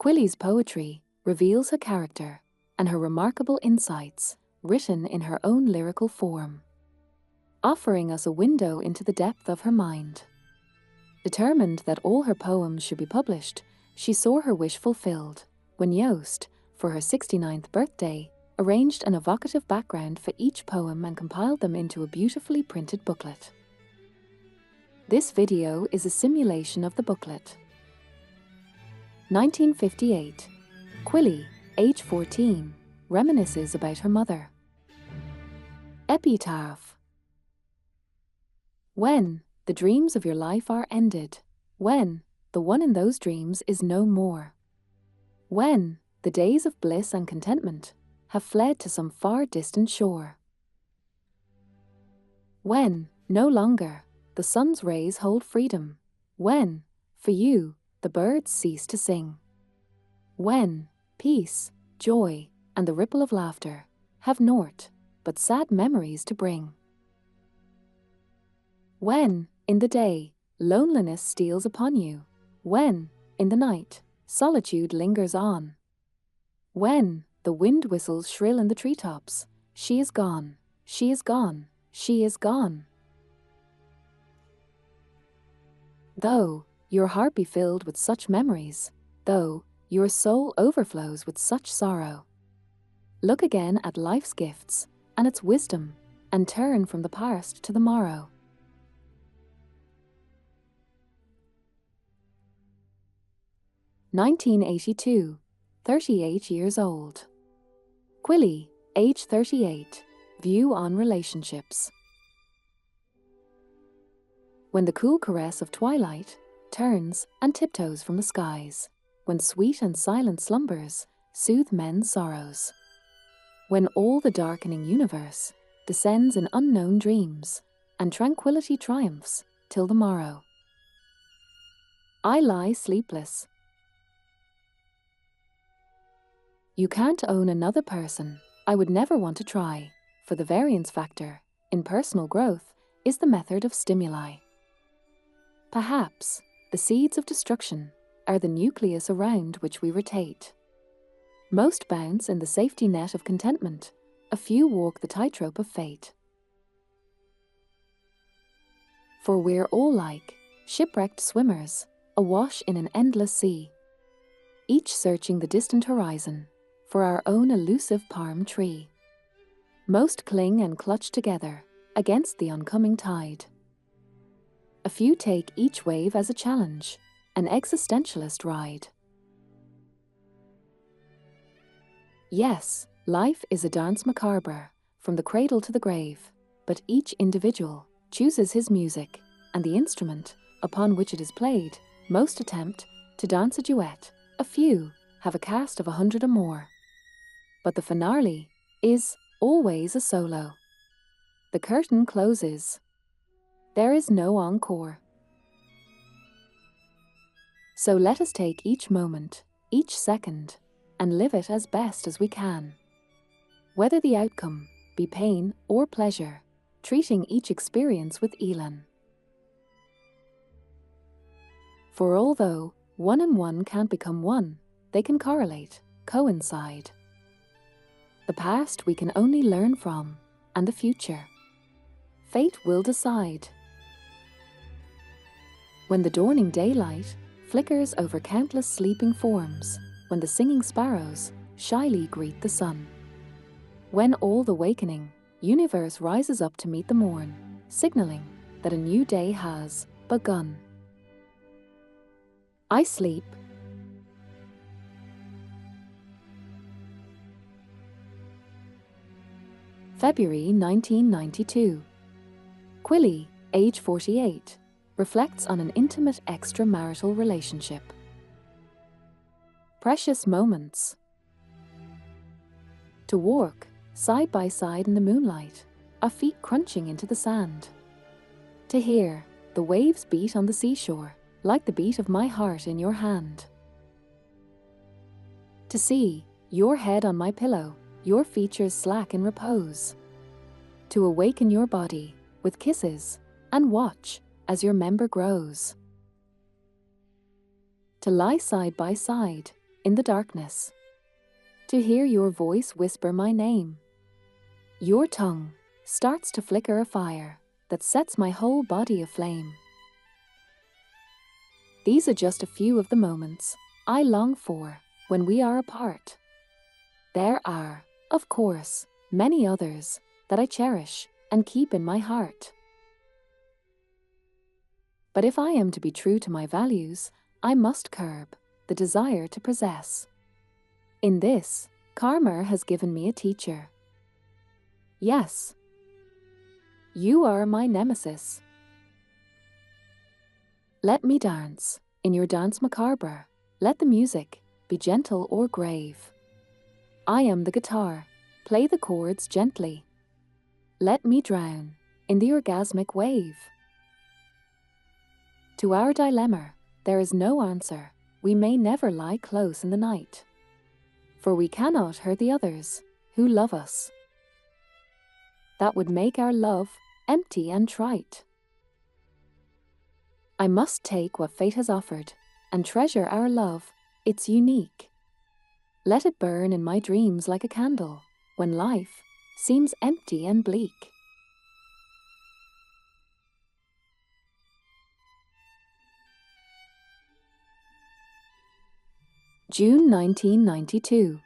Quilley's poetry reveals her character and her remarkable insights, written in her own lyrical form, offering us a window into the depth of her mind. Determined that all her poems should be published, she saw her wish fulfilled when Jost, for her 69th birthday, arranged an evocative background for each poem and compiled them into a beautifully printed booklet. This video is a simulation of the booklet. 1958. Quilley, age 14, reminisces about her mother. Epitaph. When the dreams of your life are ended, when the one in those dreams is no more, when the days of bliss and contentment have fled to some far distant shore, when no longer the sun's rays hold freedom, when, for you, the birds cease to sing, when peace, joy, and the ripple of laughter have naught but sad memories to bring, when, in the day, loneliness steals upon you, when, in the night, solitude lingers on, when the wind whistles shrill in the treetops, she is gone, she is gone, she is gone. Though your heart be filled with such memories, though your soul overflows with such sorrow, look again at life's gifts and its wisdom, and turn from the past to the morrow. (1982), 38 years old. Quilley, age 38, view on relationships. When the cool caress of twilight turns and tiptoes from the skies, when sweet and silent slumbers soothe men's sorrows, when all the darkening universe descends in unknown dreams, and tranquility triumphs till the morrow, I lie sleepless. You can't own another person. I would never want to try, for the variance factor in personal growth is the method of stimuli. Perhaps the seeds of destruction are the nucleus around which we rotate. Most bounce in the safety net of contentment, a few walk the tightrope of fate. For we're all like shipwrecked swimmers, awash in an endless sea, each searching the distant horizon for our own elusive palm tree. Most cling and clutch together against the oncoming tide. A few take each wave as a challenge, an existentialist ride. Yes, life is a dance macabre, from the cradle to the grave, but each individual chooses his music, and the instrument upon which it is played. Most attempt to dance a duet, a few have a cast of 100 or more. But the finale is always a solo. The curtain closes. There is no encore. So let us take each moment, each second, and live it as best as we can. Whether the outcome be pain or pleasure, treating each experience with elan. For although one and one can't become one, they can correlate, coincide. The past we can only learn from, and the future fate will decide. When the dawning daylight flickers over countless sleeping forms, when the singing sparrows shyly greet the sun, when all the wakening universe rises up to meet the morn, signaling that a new day has begun, I sleep. February 1992. Quilley, age 48, reflects on an intimate extramarital relationship. Precious moments. To walk side by side in the moonlight, our feet crunching into the sand. To hear the waves beat on the seashore, like the beat of my heart in your hand. To see your head on my pillow, your features slack in repose. To awaken your body with kisses and watch as your member grows. To lie side by side, in the darkness, to hear your voice whisper my name. Your tongue starts to flicker a fire that sets my whole body aflame. These are just a few of the moments I long for when we are apart. There are, of course, many others that I cherish and keep in my heart. But if I am to be true to my values, I must curb the desire to possess. In this, karma has given me a teacher. Yes, you are my nemesis. Let me dance in your dance macabre. Let the music be gentle or grave. I am the guitar, play the chords gently. Let me drown in the orgasmic wave. To our dilemma, there is no answer. We may never lie close in the night, for we cannot hurt the others who love us. That would make our love empty and trite. I must take what fate has offered and treasure our love, it's unique. Let it burn in my dreams like a candle when life seems empty and bleak. June 1992.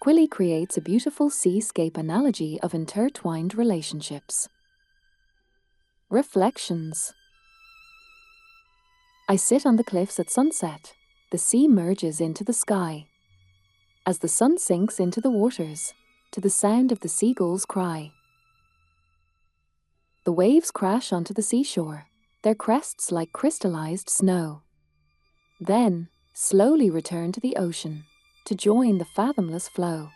Quilley creates a beautiful seascape analogy of intertwined relationships. Reflections. I sit on the cliffs at sunset. The sea merges into the sky. As the sun sinks into the waters, to the sound of the seagull's cry. The waves crash onto the seashore, their crests like crystallized snow. Then, slowly return to the ocean, to join the fathomless flow.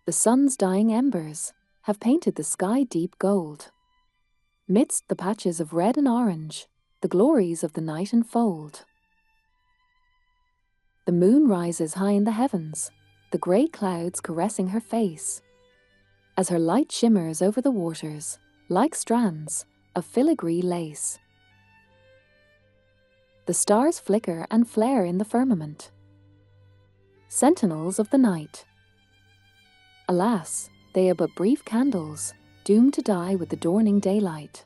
The sun's dying embers have painted the sky deep gold. Midst the patches of red and orange, the glories of the night unfold. The moon rises high in the heavens, the grey clouds caressing her face, as her light shimmers over the waters like strands of filigree lace. The stars flicker and flare in the firmament, sentinels of the night. Alas, they are but brief candles, doomed to die with the dawning daylight.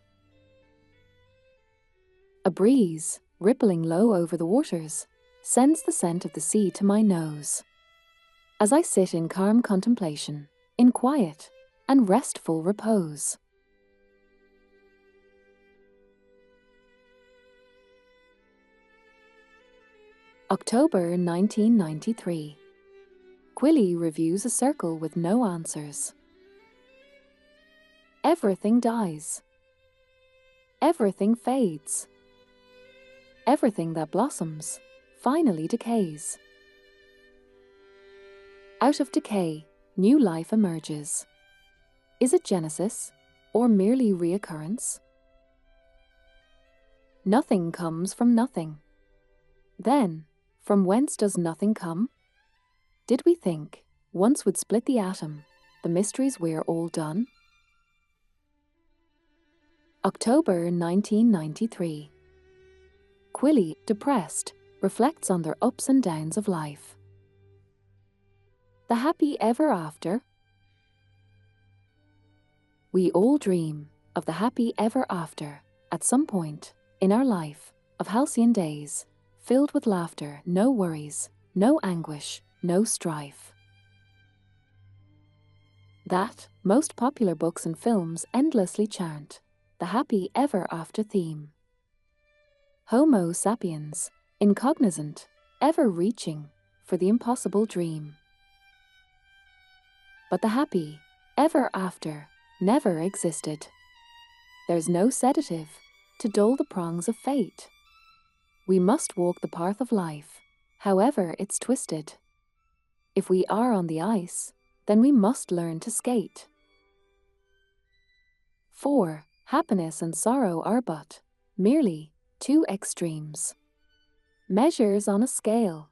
A breeze, rippling low over the waters, sends the scent of the sea to my nose. As I sit in calm contemplation, in quiet and restful repose. October 1993. Quilley reviews a circle with no answers. Everything dies. Everything fades. Everything that blossoms finally decays. Out of decay, new life emerges. Is it genesis or merely reoccurrence? Nothing comes from nothing. Then, from whence does nothing come? Did we think once would split the atom, the mysteries we're all done? October 1993. Quilley, depressed, reflects on their ups and downs of life. The happy ever after? We all dream of the happy ever after at some point in our life, of halcyon days, filled with laughter, no worries, no anguish, no strife. That most popular books and films endlessly chant, the happy ever after theme. Homo sapiens, incognizant, ever reaching for the impossible dream. But the happy ever after never existed. There's no sedative to dull the prongs of fate. We must walk the path of life, however it's twisted. If we are on the ice, then we must learn to skate. For happiness and sorrow are but merely two extremes, measures on a scale.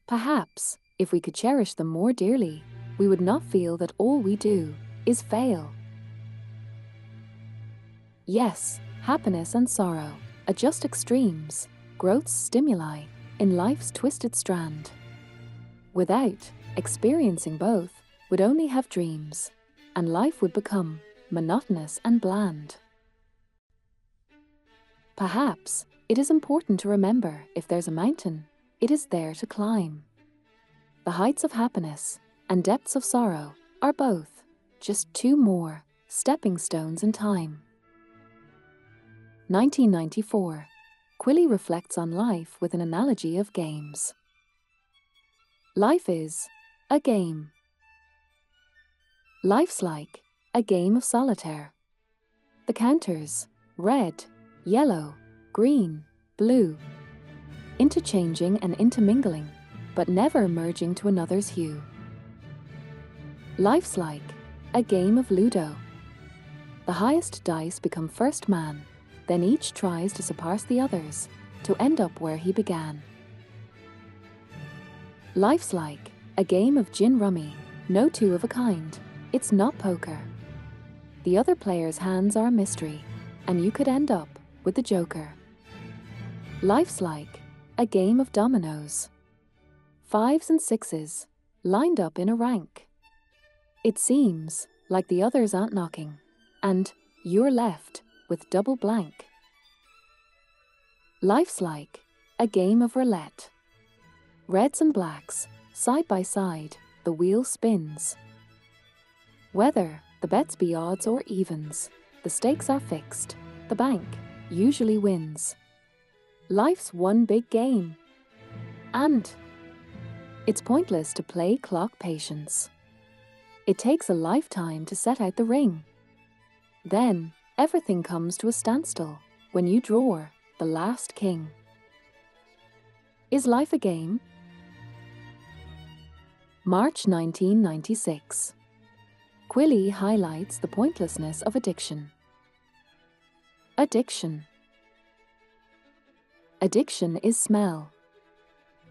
Perhaps, if we could cherish them more dearly, we would not feel that all we do is fail. Yes, happiness and sorrow are just extremes, growth's stimuli in life's twisted strand. Without experiencing both, would only have dreams, and life would become monotonous and bland. Perhaps it is important to remember, if there's a mountain, it is there to climb. The heights of happiness and depths of sorrow are both just two more stepping stones in time. 1994. Quilley reflects on life with an analogy of games. Life is a game. Life's like a game of solitaire. The counters, red, yellow, green, blue, interchanging and intermingling, but never merging to another's hue. Life's like a game of Ludo. The highest dice become first man, then each tries to surpass the others to end up where he began. Life's like a game of gin rummy, no two of a kind. It's not poker. The other player's hands are a mystery, and you could end up with the joker. Life's like a game of dominoes. 5s and 6s, lined up in a rank. It seems like the others aren't knocking, and you're left with double blank. Life's like a game of roulette. Reds and blacks, side by side, the wheel spins. Whether the bets be odds or evens, the stakes are fixed, the bank usually wins. Life's one big game. And it's pointless to play clock patience. It takes a lifetime to set out the ring. Then everything comes to a standstill when you draw the last king. Is life a game? March 1996. Quilley highlights the pointlessness of addiction. Addiction. Addiction is smell.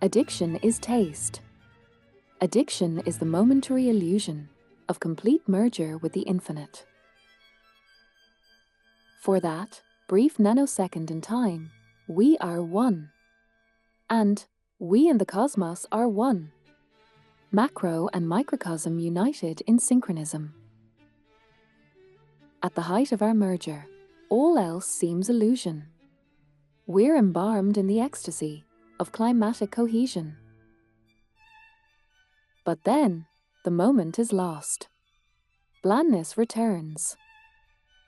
Addiction is taste. Addiction is the momentary illusion of complete merger with the infinite. For that brief nanosecond in time, we are one. And we and the cosmos are one. Macro and microcosm united in synchronism. At the height of our merger, all else seems illusion. We're embalmed in the ecstasy of climatic cohesion. But then, the moment is lost. Blandness returns.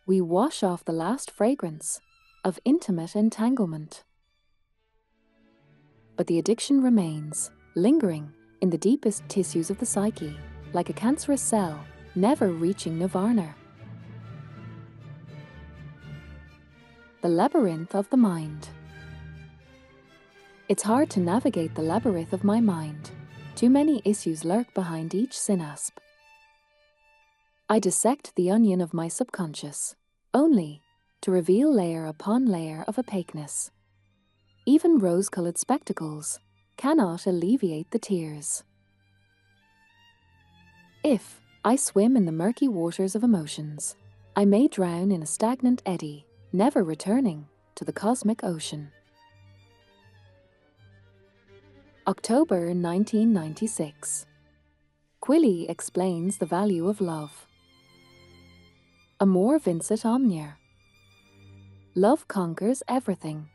We wash off the last fragrance of intimate entanglement. But the addiction remains, lingering in the deepest tissues of the psyche, like a cancerous cell, never reaching nirvana. The labyrinth of the mind. It's hard to navigate the labyrinth of my mind. Too many issues lurk behind each synapse. I dissect the onion of my subconscious, only to reveal layer upon layer of opaqueness. Even rose-colored spectacles cannot alleviate the tears. If I swim in the murky waters of emotions, I may drown in a stagnant eddy, never returning to the cosmic ocean. October 1996. Quilley explains the value of love. Amor vincit omnia. Love conquers everything.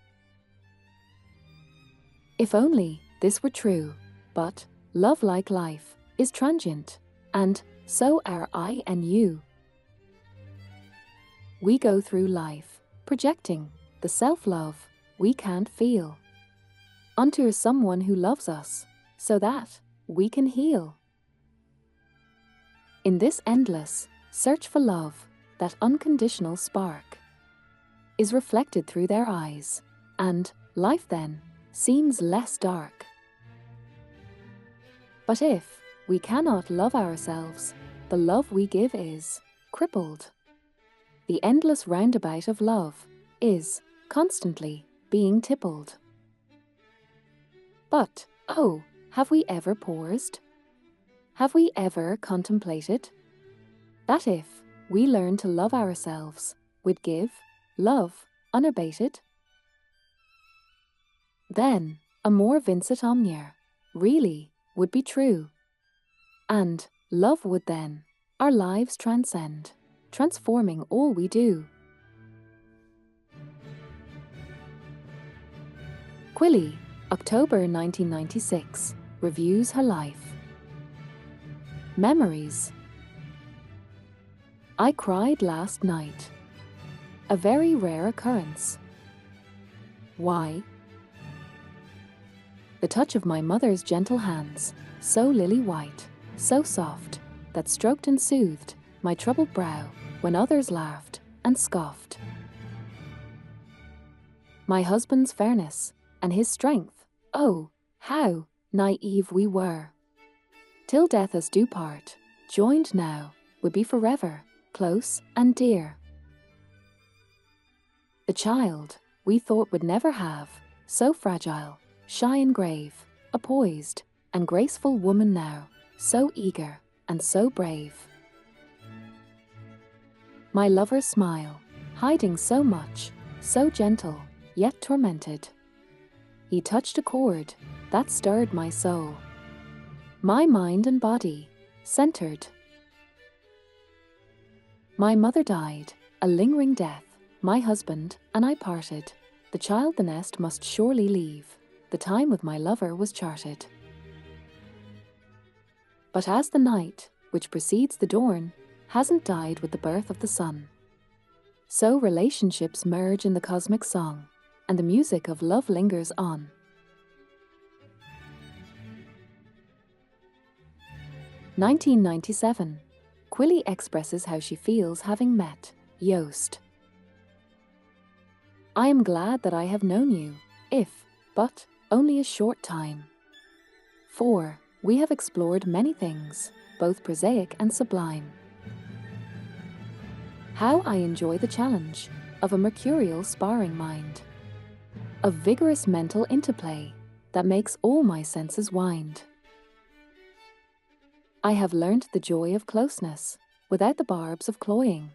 If only this were true, but love, like life, is transient, and so are I and you. We go through life projecting the self-love we can't feel onto someone who loves us so that we can heal. In this endless search for love, that unconditional spark is reflected through their eyes, and life then seems less dark. But if we cannot love ourselves, the love we give is crippled. The endless roundabout of love is constantly being tippled. But, oh, have we ever paused? Have we ever contemplated that if we learn to love ourselves, we'd give love unabated? Then Amor vincit omnia, really, would be true. And love would then our lives transcend, transforming all we do. Quilley, October 1996, reviews her life. Memories. I cried last night. A very rare occurrence. Why? The touch of my mother's gentle hands, so lily white, so soft, that stroked and soothed my troubled brow when others laughed and scoffed. My husband's fairness and his strength, oh, how naive we were. Till death us do part, joined now, would be forever, close and dear. The child we thought would never have, so fragile, shy and grave, a poised and graceful woman now, so eager and so brave. My lover's smile, hiding so much, so gentle, yet tormented. He touched a chord that stirred my soul, my mind and body centered. My mother died, a lingering death, my husband and I parted. The child the nest must surely leave, the time with my lover was charted. But as the night, which precedes the dawn, hasn't died with the birth of the sun, so relationships merge in the cosmic song, and the music of love lingers on. (1997) Quilley expresses how she feels having met Jost. I am glad that I have known you, if but only a short time. For we have explored many things, both prosaic and sublime. How I enjoy the challenge of a mercurial sparring mind, of vigorous mental interplay that makes all my senses wind. I have learnt the joy of closeness without the barbs of cloying,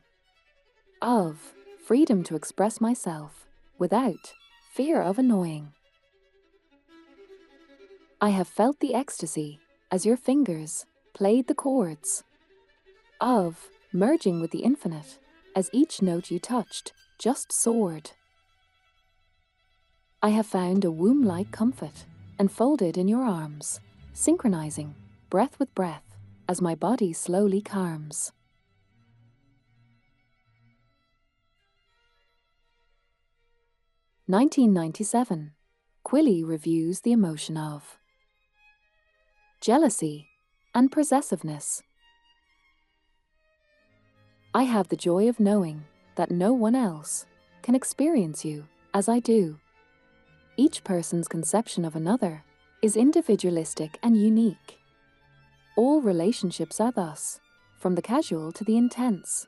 of freedom to express myself without fear of annoying. I have felt the ecstasy as your fingers played the chords, of merging with the infinite as each note you touched just soared. I have found a womb-like comfort enfolded in your arms, synchronizing breath with breath as my body slowly calms. (1997) Quilley reviews the emotion of jealousy and possessiveness. I have the joy of knowing that no one else can experience you as I do. Each person's conception of another is individualistic and unique. All relationships are thus, from the casual to the intense.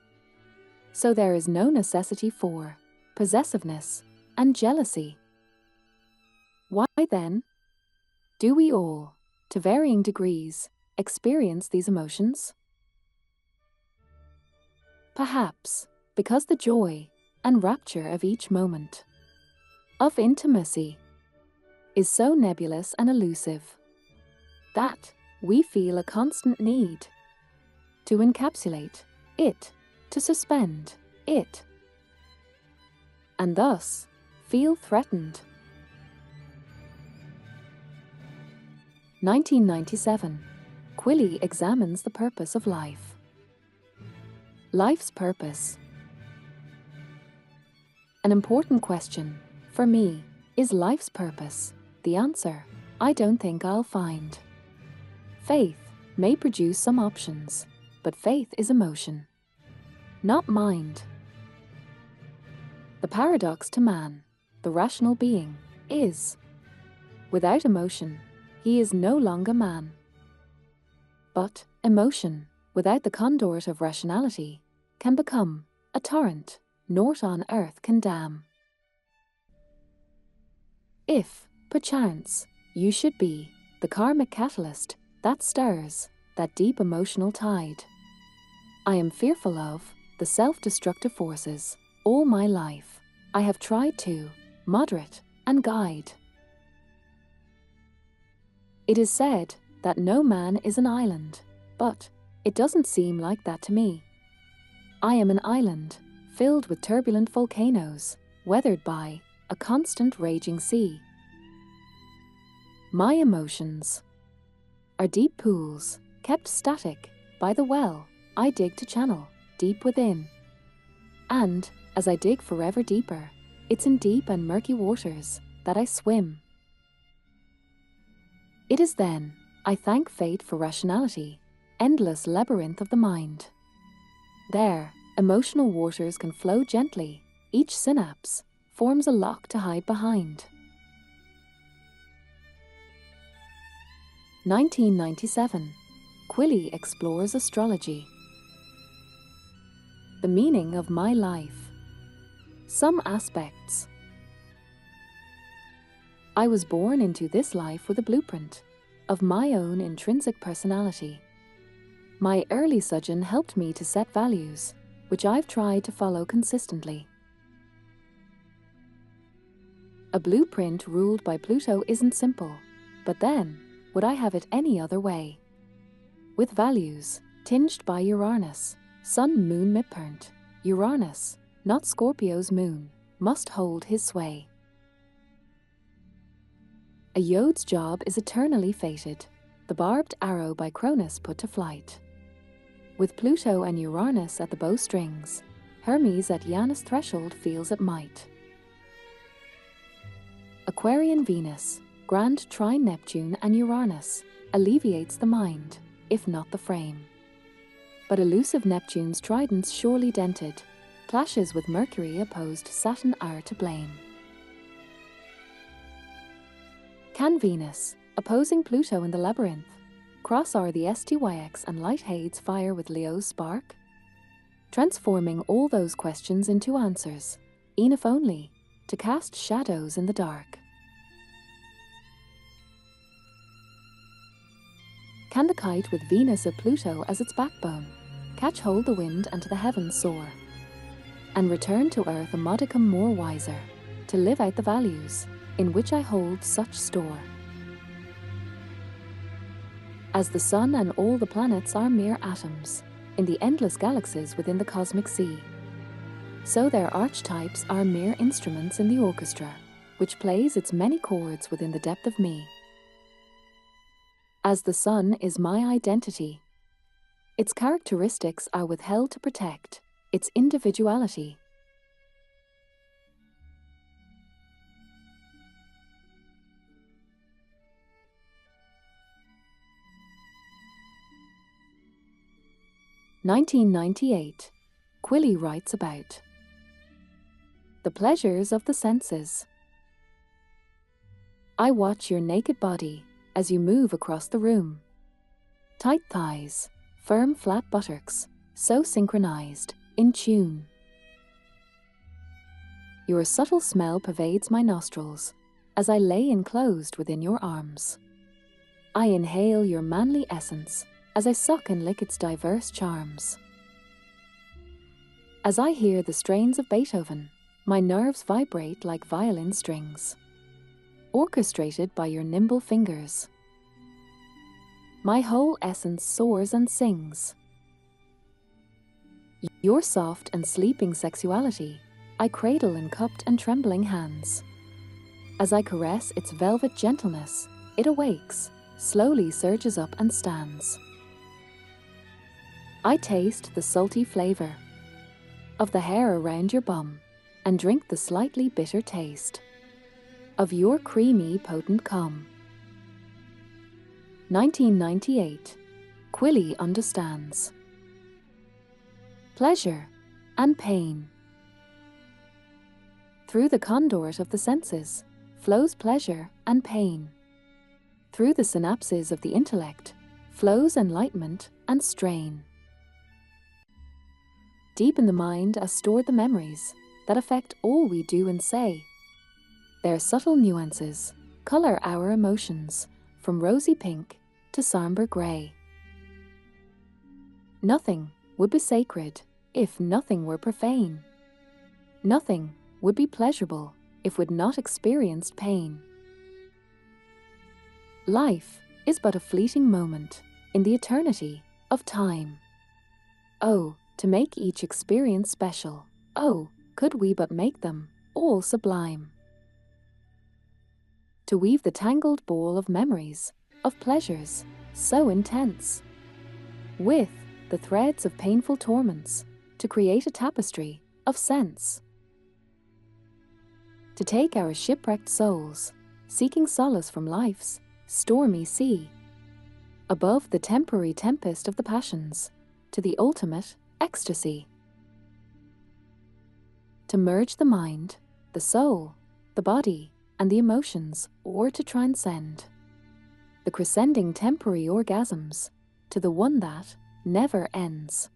So there is no necessity for possessiveness and jealousy. Why then do we all, to varying degrees, experience these emotions? Perhaps because the joy and rapture of each moment of intimacy is so nebulous and elusive that we feel a constant need to encapsulate it, to suspend it, and thus feel threatened. 1997, Quilley examines the purpose of life. Life's purpose. An important question, for me, is life's purpose. The answer, I don't think I'll find. Faith may produce some options, but faith is emotion, not mind. The paradox to man, the rational being, is, without emotion, he is no longer man. But emotion, without the conduit of rationality, can become a torrent naught on earth can dam. If, perchance, you should be the karmic catalyst that stirs that deep emotional tide, I am fearful of the self-destructive forces. All my life I have tried to moderate and guide. It is said that no man is an island, but it doesn't seem like that to me. I am an island, filled with turbulent volcanoes, weathered by a constant raging sea. My emotions are deep pools, kept static by the well I dig to channel deep within. And as I dig forever deeper, it's in deep and murky waters that I swim. It is then I thank fate for rationality, endless labyrinth of the mind. There, emotional waters can flow gently, each synapse forms a lock to hide behind. 1997. Quilley explores astrology. The meaning of my life. Some aspects. I was born into this life with a blueprint of my own intrinsic personality. My early sojourn helped me to set values, which I've tried to follow consistently. A blueprint ruled by Pluto isn't simple, but then, would I have it any other way? With values tinged by Uranus, Sun-Moon midpoint, Uranus, not Scorpio's moon, must hold his sway. A Yod's job is eternally fated, the barbed arrow by Cronus put to flight. With Pluto and Uranus at the bowstrings, Hermes at Janus threshold feels it might. Aquarian Venus, grand trine Neptune and Uranus, alleviates the mind, if not the frame. But elusive Neptune's tridents surely dented, clashes with Mercury opposed Saturn are to blame. Can Venus, opposing Pluto in the labyrinth, cross are the STYX and light Hades fire with Leo's spark? Transforming all those questions into answers, e'en if only to cast shadows in the dark. Can the kite with Venus of Pluto as its backbone catch hold the wind and to the heavens soar, and return to earth a modicum more wiser, to live out the values in which I hold such store? As the sun and all the planets are mere atoms in the endless galaxies within the cosmic sea, so their archetypes are mere instruments in the orchestra, which plays its many chords within the depth of me. As the sun is my identity, its characteristics are withheld to protect its individuality. (1998) Quilley writes about the pleasures of the senses. I watch your naked body as you move across the room. Tight thighs, firm flat buttocks, so synchronized, in tune. Your subtle smell pervades my nostrils as I lay enclosed within your arms. I inhale your manly essence as I suck and lick its diverse charms. As I hear the strains of Beethoven, my nerves vibrate like violin strings, orchestrated by your nimble fingers. My whole essence soars and sings. Your soft and sleeping sexuality I cradle in cupped and trembling hands. As I caress its velvet gentleness, it awakes, slowly surges up and stands. I taste the salty flavor of the hair around your bum and drink the slightly bitter taste of your creamy, potent cum. 1998. Quilley understands pleasure and pain. Through the conduit of the senses flows pleasure and pain. Through the synapses of the intellect flows enlightenment and strain. Deep in the mind are stored the memories that affect all we do and say. Their subtle nuances color our emotions from rosy pink to somber gray. Nothing would be sacred if nothing were profane. Nothing would be pleasurable if we'd not experienced pain. Life is but a fleeting moment in the eternity of time. Oh, to make each experience special. Oh, could we but make them all sublime. To weave the tangled ball of memories, of pleasures so intense, with the threads of painful torments, to create a tapestry of sense. To take our shipwrecked souls, seeking solace from life's stormy sea, above the temporary tempest of the passions, to the ultimate ecstasy. To merge the mind, the soul, the body, and the emotions, or to transcend the crescending temporary orgasms to the one that never ends.